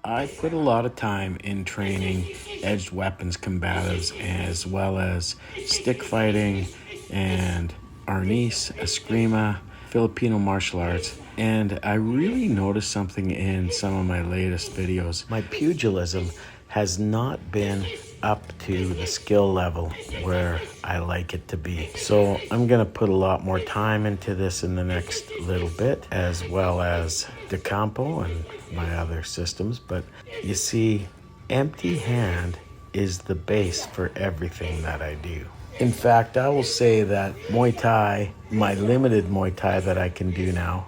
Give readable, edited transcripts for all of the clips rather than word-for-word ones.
I put a lot of time in training edged weapons combatives as well as stick fighting and arnis, eskrima, Filipino martial arts. And I really noticed something in some of my latest videos. My pugilism has not been up to the skill level where I like it to be. So I'm going to put a lot more time into this in the next little bit, as well as the campo and my other systems. But you see, empty hand is the base for everything that I do. In fact, I will say that Muay Thai, my limited Muay Thai that I can do now,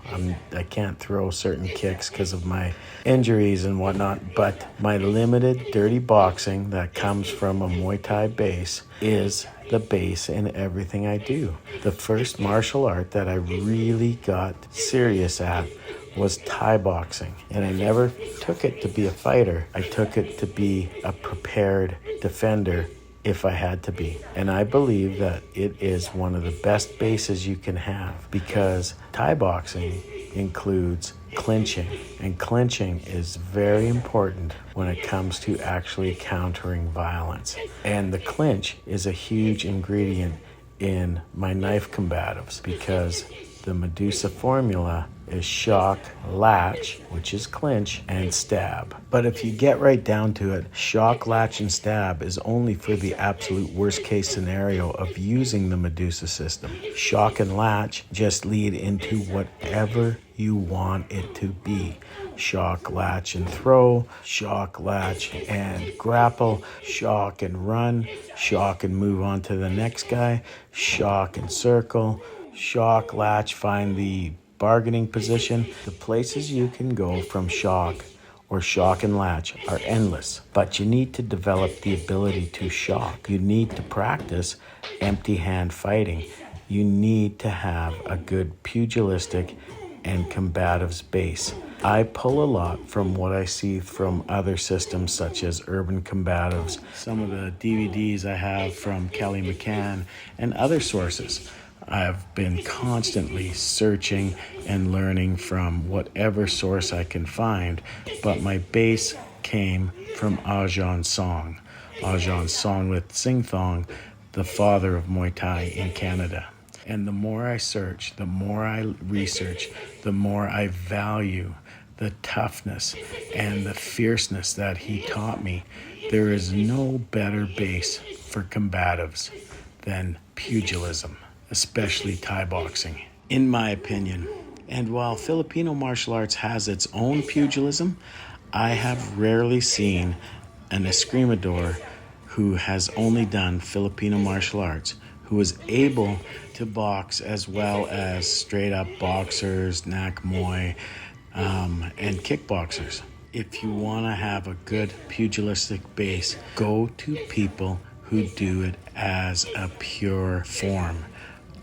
I can't throw certain kicks because of my injuries and whatnot, but my limited dirty boxing that comes from a Muay Thai base is the base in everything I do. The first martial art that I really got serious at was Thai boxing, and I never took it to be a fighter. I took it to be a prepared defender if I had to be. And I believe that it is one of the best bases you can have, because Thai boxing includes clinching, and clinching is very important when it comes to actually countering violence. And the clinch is a huge ingredient in my knife combatives, because the Medusa formula is shock, latch, which is clinch, and stab. But if you get right down to it, shock, latch, and stab is only for the absolute worst case scenario of using the Medusa system. Shock and latch just lead into whatever you want it to be. Shock, latch, and throw, shock, latch, and grapple, shock and run, shock and move on to the next guy, shock and circle, shock, latch, find the bargaining position. The places you can go from shock or shock and latch are endless, but you need to develop the ability to shock. You need to practice empty hand fighting. You need to have a good pugilistic and combatives base. I pull a lot from what I see from other systems such as Urban Combatives, some of the DVDs I have from Kelly McCann, and other sources. I've been constantly searching and learning from whatever source I can find, but my base came from Ajahn Song. Ajahn Song with Sing Thong, the father of Muay Thai in Canada. And the more I search, the more I research, the more I value the toughness and the fierceness that he taught me. There is no better base for combatives than pugilism, especially Thai boxing, in my opinion. And while Filipino martial arts has its own pugilism, I have rarely seen an escrimador who has only done Filipino martial arts who is able to box as well as straight up boxers, nak muay, and kickboxers. If you want to have a good pugilistic base, go to people who do it as a pure form.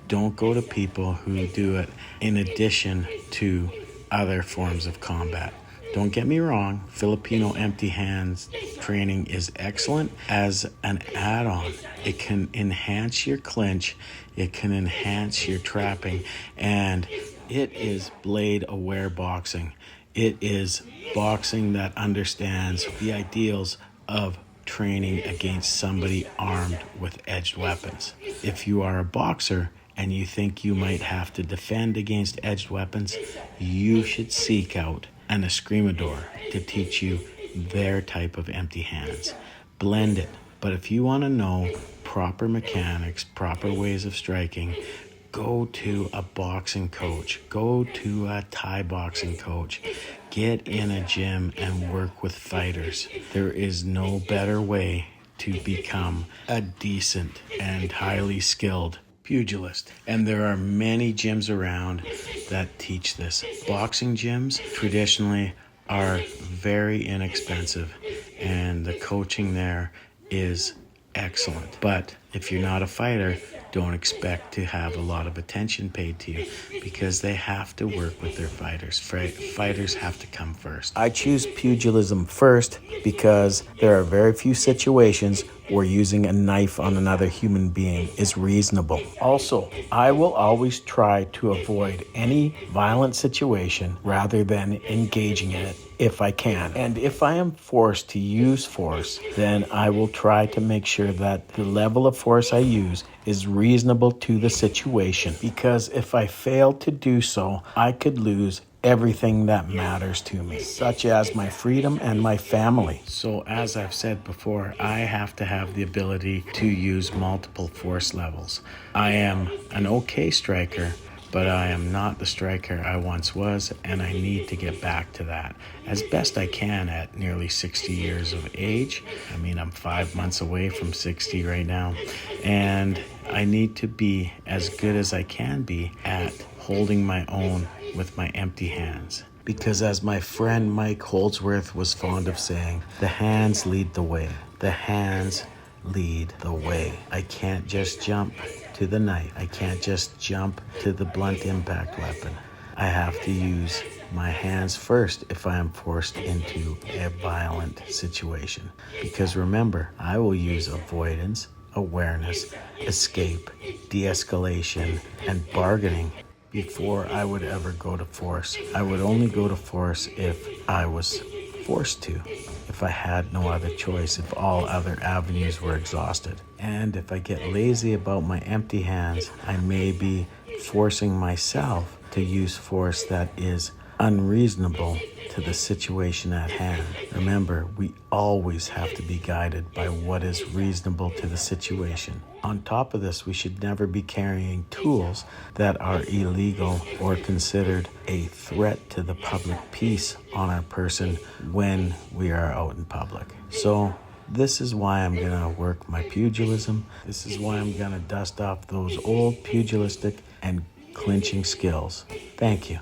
Don't go to people who do it in addition to other forms of combat. Don't get me wrong, Filipino empty hands training is excellent as an add-on. It can enhance your clinch, it can enhance your trapping, and it is blade-aware boxing. It is boxing that understands the ideals of training against somebody armed with edged weapons. If you are a boxer and you think you might have to defend against edged weapons, you should seek out an escrimador to teach you their type of empty hands. Blend it. But if you want to know proper mechanics, proper ways of striking, go to a boxing coach. Go to a Thai boxing coach. Get in a gym and work with fighters. There is no better way to become a decent and highly skilled pugilist. And there are many gyms around that teach this. Boxing gyms traditionally are very inexpensive, and the coaching there is excellent. But if you're not a fighter, don't expect to have a lot of attention paid to you, because they have to work with their fighters. Fighters have to come first. I choose pugilism first because there are very few situations or using a knife on another human being is reasonable. Also, I will always try to avoid any violent situation rather than engaging in it if I can. And if I am forced to use force, then I will try to make sure that the level of force I use is reasonable to the situation. Because if I fail to do so, I could lose everything that matters to me, such as my freedom and my family. So as I've said before, I have to have the ability to use multiple force levels. I am an okay striker, but I am not the striker I once was, and I need to get back to that as best I can at nearly 60 years of age. I mean, I'm 5 months away from 60 right now, and I need to be as good as I can be at holding my own with my empty hands. Because as my friend Mike Holdsworth was fond of saying, the hands lead the way. The hands lead the way. I can't just jump to the knife. I can't just jump to the blunt impact weapon. I have to use my hands first if I am forced into a violent situation. Because remember, I will use avoidance, awareness, escape, de-escalation, and bargaining before I would ever go to force. I would only go to force if I was forced to, if I had no other choice, if all other avenues were exhausted. And if I get lazy about my empty hands, I may be forcing myself to use force that is unreasonable to the situation at hand. Remember, we always have to be guided by what is reasonable to the situation. On top of this, we should never be carrying tools that are illegal or considered a threat to the public peace on our person when we are out in public. So this is why I'm going to work my pugilism. This is why I'm going to dust off those old pugilistic and clinching skills. Thank you.